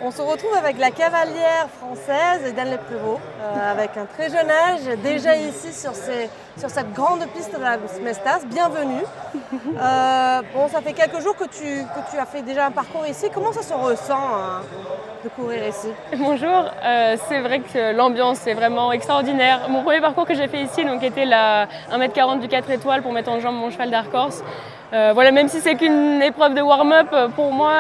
On se retrouve avec la cavalière française Edenle Prévost, avec un très jeune âge, déjà ici sur cette grande piste de la Smestas. Bienvenue. Bon, ça fait quelques jours que tu as fait déjà un parcours ici. Comment ça se ressent de courir ici? Bonjour, c'est vrai que l'ambiance est vraiment extraordinaire. Mon premier parcours que j'ai fait ici était la 1m40 du 4 étoiles pour mettre en jambe mon cheval d'Arcorse. Voilà, même si c'est qu'une épreuve de warm-up, pour moi,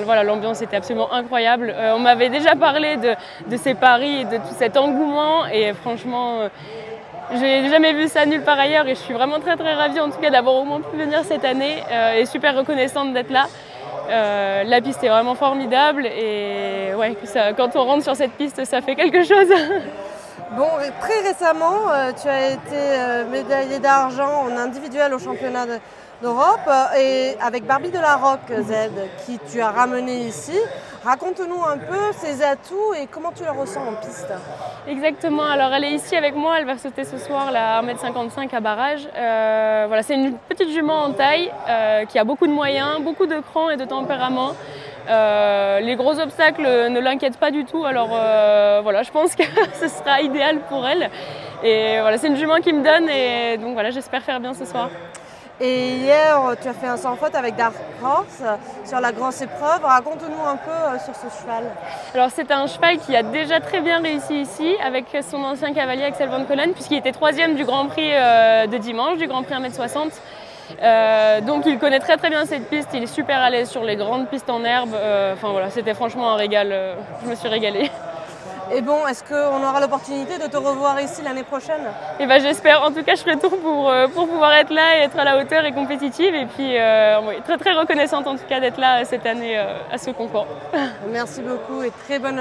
voilà, l'ambiance était absolument incroyable. On m'avait déjà parlé de ces paris et de tout cet engouement et franchement, j'ai jamais vu ça nulle part ailleurs et je suis vraiment très ravie en tout cas d'avoir au moins pu venir cette année et super reconnaissante d'être là. La piste est vraiment formidable et ouais, quand on rentre sur cette piste, ça fait quelque chose. Bon, très récemment, tu as été médaillée d'argent en individuel au championnat d'Europe et avec Barbie de la Rock Z qui tu as ramené ici. Raconte-nous un peu ses atouts et comment tu la ressens en piste. Exactement, alors elle est ici avec moi, elle va sauter ce soir la 1m55 à barrage. Voilà, c'est une petite jument en taille qui a beaucoup de moyens, beaucoup de cran et de tempérament. Les gros obstacles ne l'inquiètent pas du tout, alors voilà, je pense que ce sera idéal pour elle. Et voilà, c'est une jument qui me donne et donc voilà, j'espère faire bien ce soir. Et hier, tu as fait un sans faute avec Darkhorse sur la grosse épreuve. Raconte-nous un peu sur ce cheval. Alors c'est un cheval qui a déjà très bien réussi ici avec son ancien cavalier Axel Van Collen puisqu'il était 3e du Grand Prix de dimanche, du Grand Prix 1m60. Donc il connaît très bien cette piste, il est super à l'aise sur les grandes pistes en herbe. Enfin voilà, c'était franchement un régal, je me suis régalée. Et bon, est-ce qu'on aura l'opportunité de te revoir ici l'année prochaine? Et ben, j'espère, en tout cas je ferai tout pour pouvoir être là et être à la hauteur et compétitive. Et puis oui, très reconnaissante en tout cas d'être là cette année à ce concours. Merci beaucoup et très bon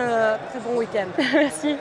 week-end. Merci.